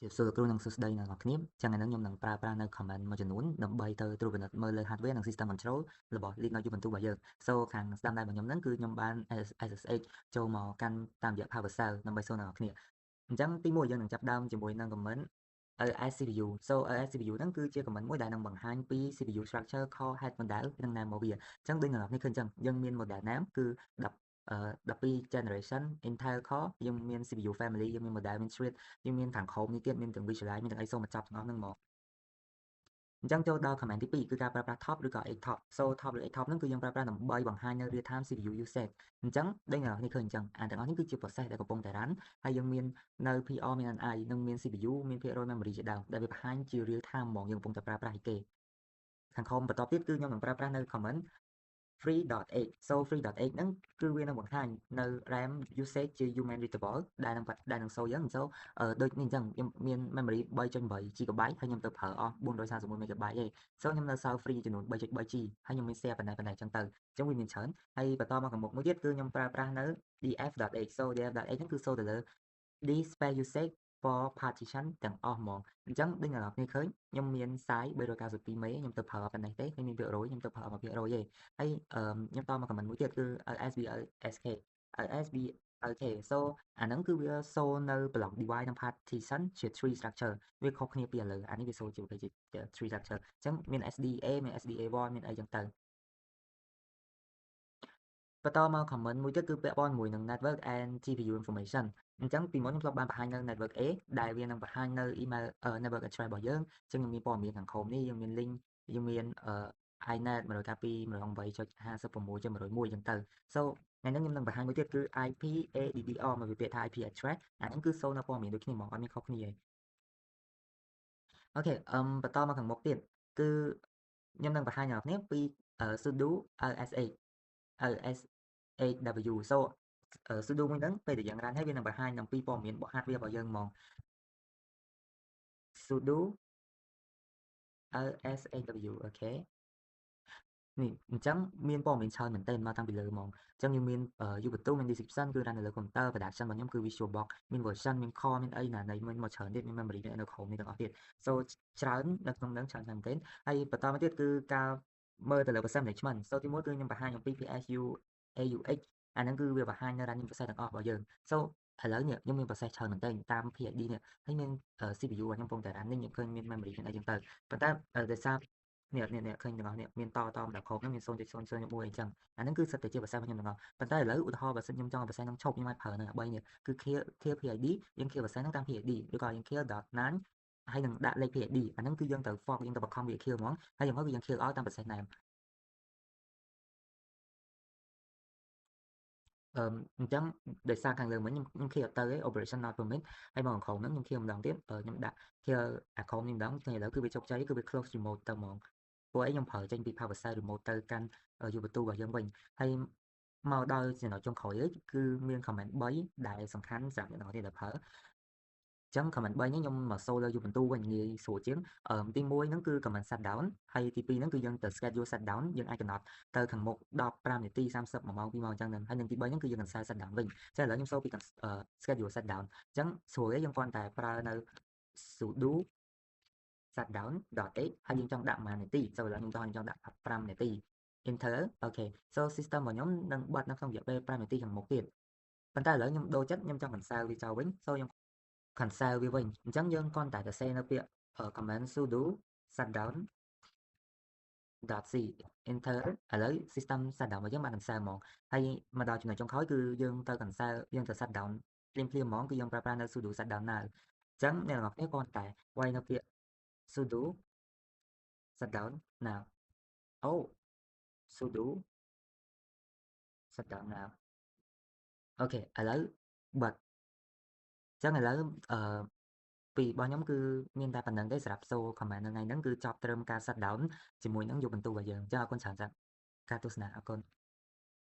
ជាសួរគ្រូនិងសួស្តីអ្នកនរគ្នាចឹងឥឡូវខ្ញុំនឹងប្រើប្រាស់នៅ comment មួយចំនួនដើម្បីទៅត្រួតពិនិត្យមើលលើ hardware និង system control របស់ Linux Ubuntu របស់យើង so ខាងស្ដាំដៃរបស់ខ្ញុំហ្នឹងគឺខ្ញុំបាន SSH ចូលមកកាន់តាមរយៈ PowerShell ដើម្បីសួរអ្នកនរគ្នាអញ្ចឹងទី1យើងនឹងចាប់ផ្ដើមជាមួយនឹង comment LS CPU so LS CPU ហ្នឹងគឺជា comment មួយដែលនឹងបង្ហាញពី CPU structure core head model និង name របស់វាអញ្ចឹងដូចអ្នកនរគ្នាឃើញអញ្ចឹងយើងមាន model name គឺ12 generation Intel core យើងមាន CPU family យើងមាន model មាន thread យើងមានខាងក្រោមនេះទៀតមានទាំង visualize មានទាំងអីសូមបញ្ចប់ទាំងអស់ហ្នឹងមកអញ្ចឹងចូលដល់ command ទី2គឺការប្រើប្រាស់ top ឬក៏ 8 top so top ឬ 8 top ហ្នឹងគឺយើងប្រើប្រាស់ដើម្បីបង្ហាញនៅ real time CPU usage អញ្ចឹងដូចអ្នកនរគ្នាឃើញអញ្ចឹងអាទាំងអស់នេះគឺជា process ដែលកំពុងតែ run ហើយយើងមាននៅ PR មាន NI និងមាន CPU មានភាគរយ memory ជាដើមដែលវាបង្ហាញជា real time ហ្មងយើងកំពុងតែប្រើប្រាស់ឯគេខាងក្រោមបន្តទៀតគឺខ្ញុំនឹងប្រើប្រាស់នៅ command free.h so free.h ហ្នឹងគឺវានឹងបង្ហាញនៅ RAM usage ជា human readable ដែលនឹង show យើង so ដូចនេះអញ្ចឹងខ្ញុំមាន memory 3.8 GB ហើយខ្ញុំទៅប្រើអស់431 MB ទេ so ខ្ញុំនៅសល់ free ចំនួន 3.3G ហើយខ្ញុំមាន share ប៉ុណ្ណេះអញ្ចឹងទៅអញ្ចឹងវាមានច្រើនហើយបន្តមកខាងមុខមួយទៀតគឺខ្ញុំប្រើប្រាស់នៅ df.h so df.h ហ្នឹងគឺ show ទៅលើ disk space usage for partition ទាំងអស់ហ្មងអញ្ចឹងដូចអ្នកនរគ្នាឃើញខ្ញុំមាន size 392 មេខ្ញុំទៅប្រើប៉ុណ្ណេះទេហើយមានភាគរយខ្ញុំទៅប្រើ1%ទេហើយខ្ញុំតមក comment មួយទៀតគឺ LSBLSK LSBLK so អាហ្នឹងគឺវា show នៅ block device និង partition ជា tree structure វាខុសគ្នាពីឥឡូវអានេះវា show ជា tree structure អញ្ចឹងមាន SDA មាន SDA1 មានអីចឹងទៅបន្តមក comment មួយទៀតគឺពាក់ព័ន្ធជាមួយនឹង network and GPU information អញ្ចឹងពីមុនខ្ញុំធ្លាប់បានបង្ហាញនៅ network A ដែលវានឹងបង្ហាញនៅ email network address របស់យើងអញ្ចឹងខ្ញុំមានព័ត៌មានខាងក្រោមនេះយើងមាន link យើងមានinet 192.156.101 អញ្ចឹងទៅ so ថ្ងៃនេះខ្ញុំនឹងបង្ហាញមួយទៀតគឺ IP ADDR មកវាពាក្យថា IP address អាហ្នឹងគឺ show នៅព័ត៌មានដូចគ្នាហ្មងអត់មានខុសគ្នាទេអូខេបន្តមកខាងមុខទៀតគឺខ្ញុំនឹងបង្ហាញអ្នកនរគ្នាពី sudo LSH LSHW so sudo មួយហ្នឹងពេលដែលយើង run ហើយវានឹងបង្ហាញអំពីព័ត៌មានរបស់ hardware របស់យើងហ្មង sudo LSHW អូខេនេះអញ្ចឹងមានព័ត៌មានច្រើនមែនទែនមកតាំងពីលើហ្មងអញ្ចឹងយើងមាន Ubuntu មាន description គឺ run នៅលើ computer production របស់ខ្ញុំគឺ VisualBox មាន version មាន core មានអីណានៃមានមកច្រើនទៀតមាន memory នៅក្រោមនេះទាំងអស់ទៀត so ច្រើននៅក្នុងហ្នឹងច្រើនមែនទែនហើយបន្តមកទៀតគឺការមើលទៅលើ process management so ទី1គឺខ្ញុំបង្ហាញអំពី PSU AUX អាហ្នឹងគឺវាបង្ហាញនៅ running process ទាំងអស់របស់យើង so ឥឡូវនេះខ្ញុំមាន process ច្រើនមែនទែនតាម PID នេះហើយមាន CPU របស់ខ្ញុំកំពុងតែ running ខ្ញុំឃើញមាន memory មានអីចឹងទៅប៉ុន្តែដោយសារនេះឃើញទាំងអស់នេះមានតម្ដងក្រោមហ្នឹងមាន 0.001 អញ្ចឹងអាហ្នឹងគឺសិតតែជាភាសារបស់ខ្ញុំទាំងអស់ប៉ុន្តែឥឡូវឧទាហរណ៍បើសិនខ្ញុំចង់ឲ្យភាសាហ្នឹងឈប់ខ្ញុំអាចប្រើនៅ3នេះគឺ clear PID យើង clear ភាសាហ្នឹងតាម PID ឬក៏យើង clear .9 ហើយនឹងដាក់លេខ PID អាហ្នឹងគឺយើងទៅ fork យើងទៅបង្ខំវា clear ហ្មងហើយយ៉ាងហោចគឺយើង clear ឲ្យតាម process name អញ្ចឹងដោយសារខាងលើមិញខ្ញុំ clear អត់ទៅទេ operation not permit ហើយមកខាងក្រោមហ្នឹងខ្ញុំ clear ម្ដងទៀតខ្ញុំដាក់ clear អាក្រោមនេះម្ដងថ្ងៃឥឡូវគឺវាជោគជ័យគឺវា close remote ទៅហ្មងព្រោះអីខ្ញុំប្រើចេញពី PowerShell remote ទៅកាន់ Ubuntu របស់យើងវិញហើយមកដល់ចំណុចចុងក្រោយគឺមាន comment 3ដែលសំខាន់សម្រាប់អ្នកនរគ្នាដែលប្រើចឹង comment 3នេះខ្ញុំមក solo Ubuntu វិញងាយស្រួលជាងទី1ហ្នឹងគឺ comment shutdown ហើយទី2ហ្នឹងគឺយើងទៅ schedule shutdown យើងអាចកំណត់ទៅខាងមុខ15នាទី30 1ម៉ោង2ម៉ោងអញ្ចឹងហើយនឹងទី3ហ្នឹងគឺយើង cancel shutdown វិញចឹងឥឡូវខ្ញុំចូលពី schedule shutdown អញ្ចឹងស្រួលទេយើងគ្រាន់តែប្រើនៅ sudo shutdown.h ហើយយើងចង់ដាក់ប៉ុន្មាននាទី so ឥឡូវខ្ញុំចង់ដាក់5នាទី enter អូខេ so system របស់ខ្ញុំនឹងបិទនៅក្នុងរយៈពេល5នាទីខាងមុខទៀតប៉ុន្តែឥឡូវខ្ញុំដូរចិត្តខ្ញុំចង់ cancel វាចោលវិញ so ខ្ញុំ cancel វាវិញអញ្ចឹងយើងគ្រាន់តែសរសេរនៅពាក្យ command sudo shutdown.c enter ឥឡូវ system shutdown របស់យើងបាន cancel ហ្មងហើយមកដល់ចំណុចចុងក្រោយគឺយើងទៅ cancel យើងទៅ shutdown ភ្លាមហ្មងគឺយើងប្រើប្រាស់នៅ sudo shutdown now អញ្ចឹងអ្នកនរគ្នាគ្រាន់តែវាយនៅពាក្យ sudo shutdown now អូ sudo shutdown now អូខេឥឡូវបិទអញ្ចឹងឥឡូវពីរបស់ខ្ញុំគឺមានតែប៉ុណ្្នឹងទេសម្រាប់ show comment នៅថ្ងៃហ្នឹងគឺចប់ត្រឹមការ shutdown ជាមួយនឹង Ubuntu របស់យើងអញ្ចឹងអរគុណច្រើនសម្រាប់ការទស្សនាអរគុណ